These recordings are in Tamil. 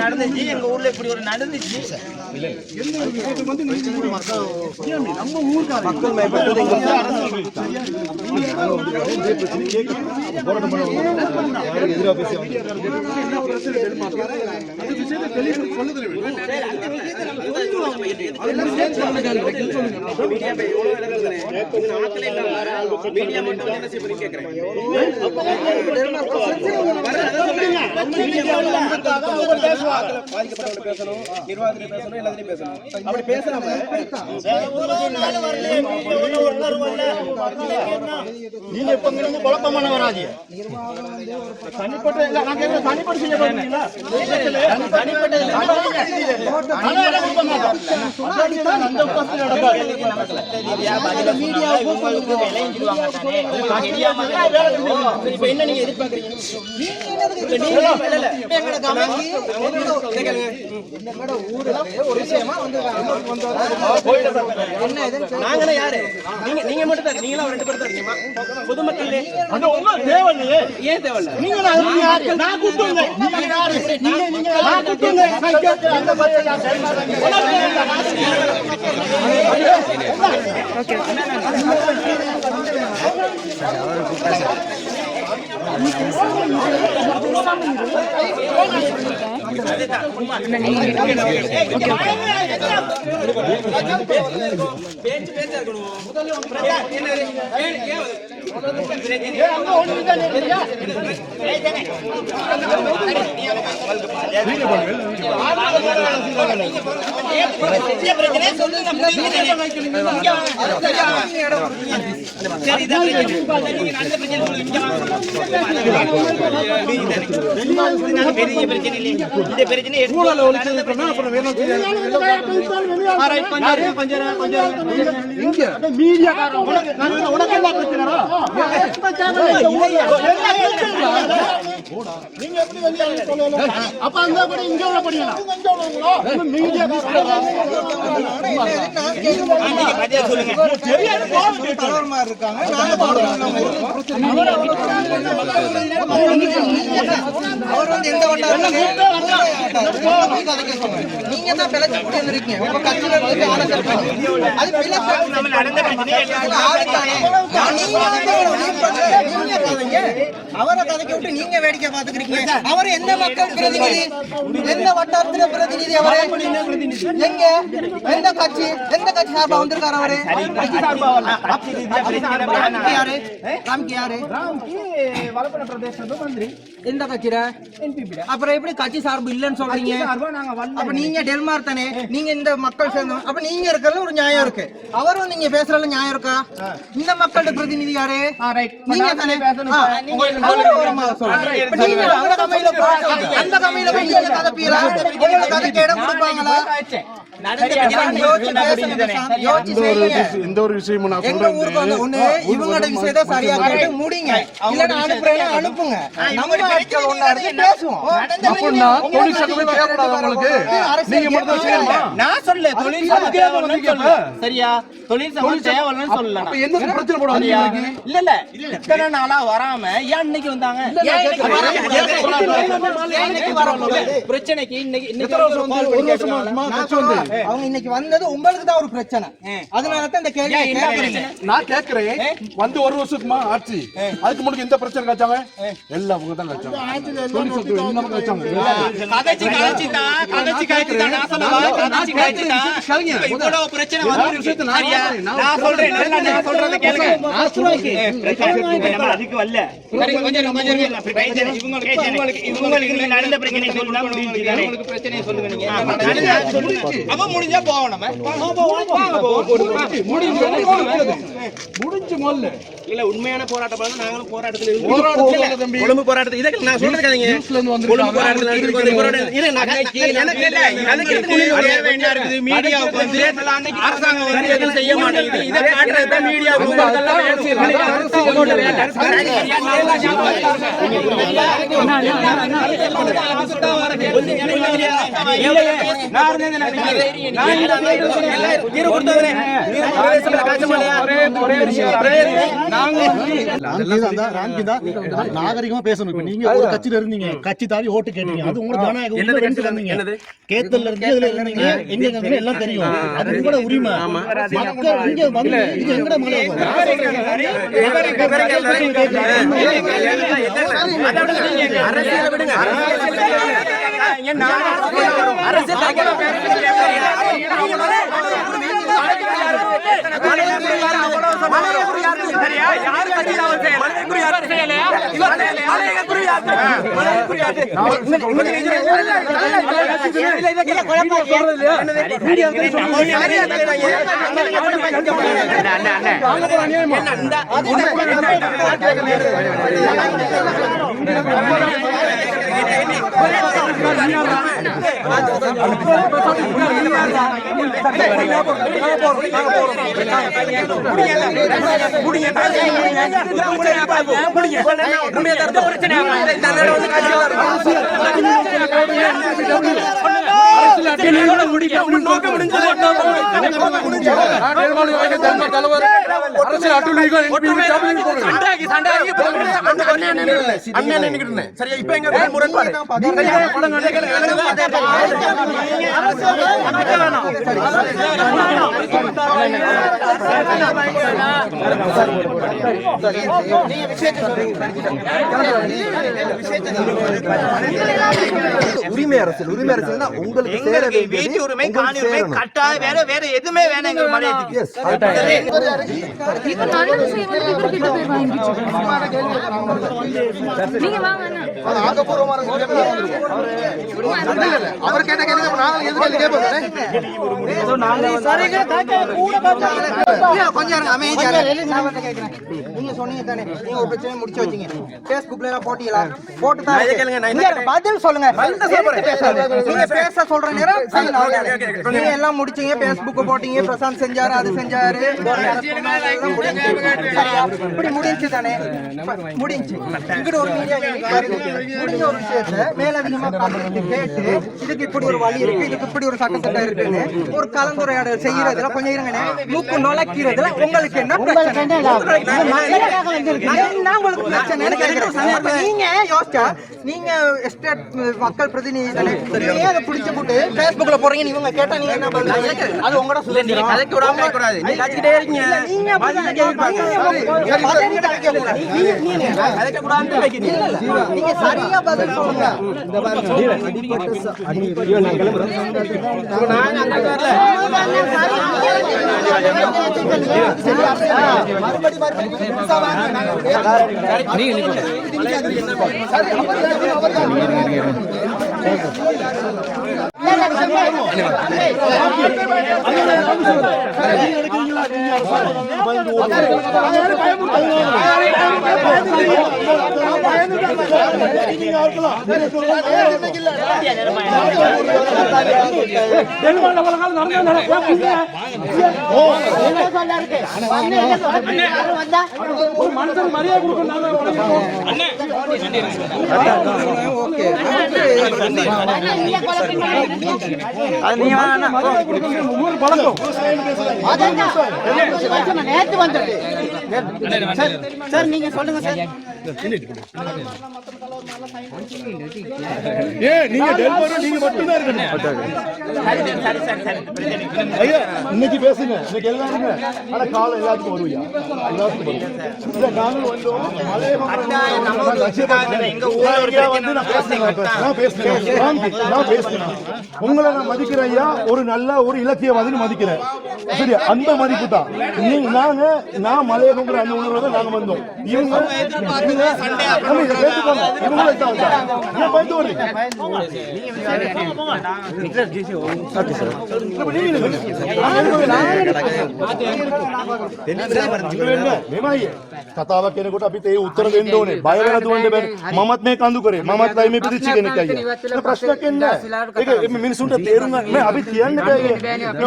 நடந்துச்சு எங்க ஊர்ல இப்படி ஒரு நடந்துச்சு நம்ம ஊர்க்கார மக்கள் நீங்க இப்ப குழப்பமான வராது தனிப்பட்ட என்ன நீங்க எதிர்பார்க்கறீங்க நாங்க யாரு நீங்க மட்டும் தான் நீங்க ரெண்டு பேரும் தான் இருக்கீங்க பொதுமக்கள் ஏன் தேவையில்ல நீங்க நான் கூப்பிட்டு நீங்க யாரு நீங்க நான் அவரை கதைக்க விட்டு நீங்க வேடிக்கை பாத்துக்கிறீங்க. அவர் எந்த மக்கள் பிரதிநிதி, எந்த வட்டாரத்துல பிரதிநிதி, அவரு எங்க எந்த கட்சி சார்பா வந்திருக்காரு? அவரு வலப்பன பிரதேச மந்திரி எந்த கட்சியில? அப்புறம் எப்படி கட்சி சார்பு இல்லன்னு சொல்றீங்க? அப்ப நீங்க டெல்மார் தானே, நீங்க இந்த மக்கள் சேர்ந்த, அப்ப நீங்க இருக்கிறது ஒரு நியாயம் இருக்கு, அவரும் நீங்க பேசுறதுல நியாயம் இருக்கா? இந்த மக்களோட பிரதிநிதி யாரு? நீங்க தானே. அந்த கமையில போய் நீங்க கதைப்பீங்களா? கதைக்கு இடம் கொடுப்பாங்களா? இந்த ஒரு விஷயம் இவங்களோட விஷயத்தை சரியா கேட்டு முடிங்க, இல்லன்னா அனுப்புறேன் அனுப்புங்க. நம்ம ஆட்கள் ஒண்ணா இருந்து பேசுவோம். நான் சொல்ல தொழில் சரியா, தொழில் தேவைன்னு சொல்லல. இல்ல இல்ல இத்தனை நாளா வராம ஏன் இன்னைக்கு வந்தாங்க? பிரச்சனைக்கு அவங்க இன்னைக்கு வந்தது உங்களுக்கு தான் ஒரு பிரச்சனை, அதனால தான் இந்த கேள்வி நான் கேக்குறேன். வந்து ஒரு வருஷத்துக்குமா ஆட்சி, அதுக்கு முன்னாடி இந்த பிரச்சனை காய்ச்சாங்க எல்லாம் அவங்க தான் காய்ச்சாங்க. பிரச்சனை நான் சொல்றேன் நான் சொல்றத கேளுங்க. அதுக்கு வரல இவங்களுக்கு நடந்த பிரச்சனை சொல்லுங்க. உங்களுக்கு பிரச்சனையை சொல்லுங்க நீங்க. அப்ப முடிஞ்சா போவோம் நம்ம. முடிஞ்சு முதல்ல இல்ல உண்மையான போராட்டம் நாங்களும் போராட்டத்துல இருக்கோம். கொழும்பு போராட்டத்துல இத நான் சொல்றது கேளுங்க. கொழும்பு போராட்டத்துல இருக்குது. மீடியாவுக்கு வந்து அரசாங்கம் வந்து எதுவும் செய்ய மாட்டேங்குது. இதை காட்டுறது மீடியாவுக்கு நாகரிகமா பேசணும். இப்ப நீங்க ஒரு கட்சியில இருந்தீங்க, கட்சி தாவி ஓட்டு கேட்டீங்க, அது உங்களுக்கு ஜனநாயக உரிமை. கேத்தல்ல இருந்து இதுல இருந்தீங்க, எங்க இருந்தீங்க எல்லாம் தெரியும். அது உங்களோட உரிமை. மக்கள் இங்க வந்து இது எங்கட மலை சரியா இப்ப எங்க முரண்பாடு உரிமை அரசியல் உங்களுக்கு சேர வீட்டு உரிமை காணி உரிமை கட்டாய வேற வேற எதுவுமே வேணாம் எங்க மலையத்துக்கு. இப்ப நல்லது செய்வது இவர்கிட்ட போய் வாங்கிச்சு நீங்க வாங்க அவர் கேட்ட கேள்வி நாங்க எது கேள்வி கேட்போம். கொஞ்சம் அமைதியா நீங்க சொன்னீங்க தானே, நீங்க ஒரு பிரச்சனை முடிச்சு வச்சீங்க. Facebookல எல்லாம் போட்டீங்களா? போட்டு தான் பதில் சொல்லுங்க. நீங்க பேச சொல்ற நேரம் நீங்க எல்லாம் முடிச்சீங்க. Facebook போட்டீங்க, பிரசாந்த் செஞ்சாரு, அது செஞ்சாரு, இப்படி முடிஞ்சு தானே முடிஞ்சு. இங்கிட்ட ஒரு மீடியா முடிஞ்ச ஒரு விஷயத்த மேலதிகமா கேட்டு இதுக்கு இப்படி ஒரு வழி இருக்கு, இதுக்கு இப்படி ஒரு சட்டத்திட்டம் இருக்குன்னு ஒரு கலந்துரையாடல் செய்யறதுல கொஞ்சம் இருங்கண்ணே. மூக்கு நுழைக்கிறதுல உங்களுக்கு என்ன பிரச்சனை? நீங்க யோசிச்சா நீங்க எஸ்டேட் மக்கள் பிரதிநிதி தானே, நீங்க அதை பிடிச்சு போட்டு Facebookல போறீங்க. இவங்க கேட்டா நீங்க என்ன பண்றீங்க? அது உங்களோட சுதந்திரம். கதைக்கு விடாம கூடாது. நீங்க கத்திட்டே இருக்கீங்க. நீங்க நீங்க சரியா பதில் சொல்லுங்க. மனுஷன் மரியாதை நேத்து வந்துட்டு சார் நீங்க சொல்லுங்க சார். நீங்க டெல்மாரோ நீங்க மட்டும் தான் இருக்கணும். ஐயா இன்னைக்கு பேசுங்க, இன்னைக்கு எல்லாருங்க. ஆனா காலம் எல்லாத்துக்கும் வருவியா, எல்லாத்துக்கும் வரும். இல்ல நானும் வந்தோம் உங்களை நான் மதிக்கிறேன் ஐயா, ஒரு நல்ல ஒரு இலக்கியவாதின்னு மதிக்கிறேன். சரியா, அந்த மதிப்பு தான். நான் மலையகங்கிற அந்த உணர்வுல தான் நாங்க வந்தோம். இவங்க කතාවක් කෙනෙකුට අපිට ඒ උත්තර දෙන්න ඕනේ. බය වෙලා දුවන්න බෑ. මමත් මේ කඳු කරේ. මමත් ලයි මේ පිටිච්ච කෙනෙක් අයියා. ඒක ප්‍රශ්නයක් එන්නේ නැහැ. ඒක මිනිසුන්ට තේරුම් ගන්න මේ අපි කියන්න බෑ.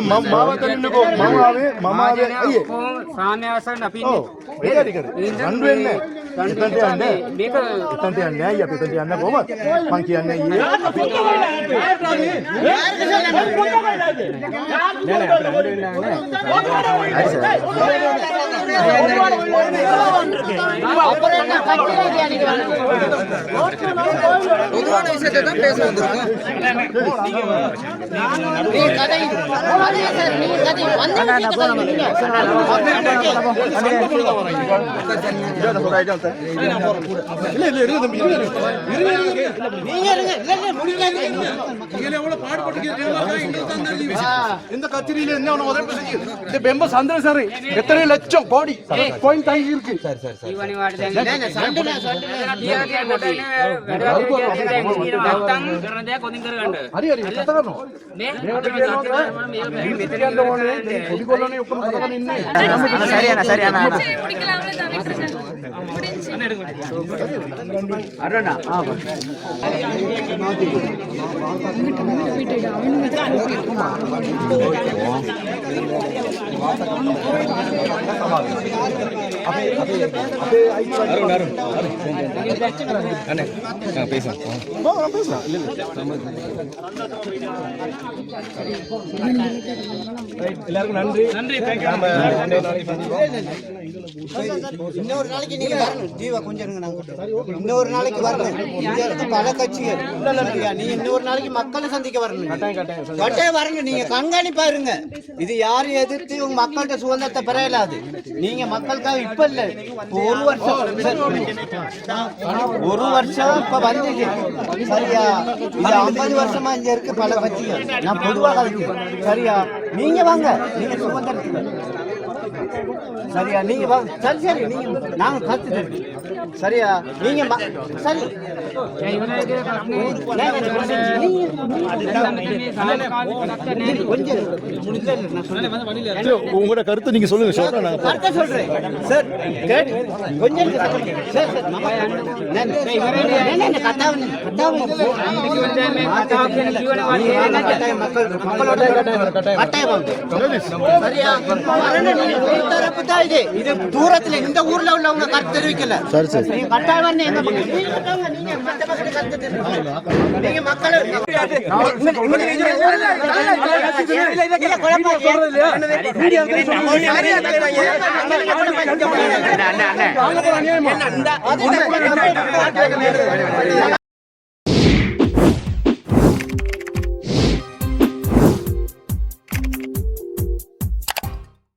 මම මාව කරින්නකෝ. මම ආවේ අයියේ. සාමයාසන් අපි ඒක හරි කරේ. රණ්ඩු වෙන්නේ නැහැ. එතනට යන්නේ. මේක එතනට යන්නේ නැහැ. අපි එතනට යන්න කොහමද? මං කියන්නේ ඊයේ பொதுவான விஷயத்தை தான் பேச வந்திருக்கோம். இந்த கச்சேரியில என்ன உதவி செஞ்சு இந்த பெம்ப சந்திரன் சார் எத்தனை லட்சம் கோடி பாயிண்ட் தாங்கி இருக்கு. හරි හරි කතා කරනවා නේ මෙතන ඕනේ පොඩි කොල්ලනේ ඔක්කොම කතා කරගෙන ඉන්නේ முடிக்கலாம்ல தானே பிரச்சனை அருணா எல்லாருக்கும் நன்றி நன்றி இன்னொரு நாளைக்கு நீங்க வரணும். ஜீவா கொஞ்சம் இருங்க, நாங்க இன்னொரு நாளைக்கு வரணும். இங்க இருக்க பல கட்சிகள் நீ இன்னொரு நாளைக்கு மக்களை சந்திக்க வரணும். கட்டாயம் வரணும். நீங்க கண்காணிப்பா இருங்க. இது யாரும் எதிர்த்து உங்க மக்கள்கிட்ட சுதந்திரத்தை பெறலாது. நீங்க மக்களுக்காக இப்ப இல்ல, ஒரு வருஷம் இப்ப வந்துச்சு. சரியா, இது 50 வருஷமா இங்க இருக்கு பல கட்சிகள். நான் பொதுவாக சரியா, நீங்க வாங்க, நீங்க சுதந்திரத்துக்கு சரியா, நீங்க வாங்க. சரி சரி, நீங்க நாங்க கத்து சரியா, நீங்க சரி உங்களோட கருத்து நீங்க சொல்லுங்க. கருத்தை சொல்றேன் சார். கொஞ்சம் இது தூரத்துல இந்த ஊர்ல உள்ளவங்க கருத்து தெரிவிக்கல. கட்டாயம் நீங்க மக்களை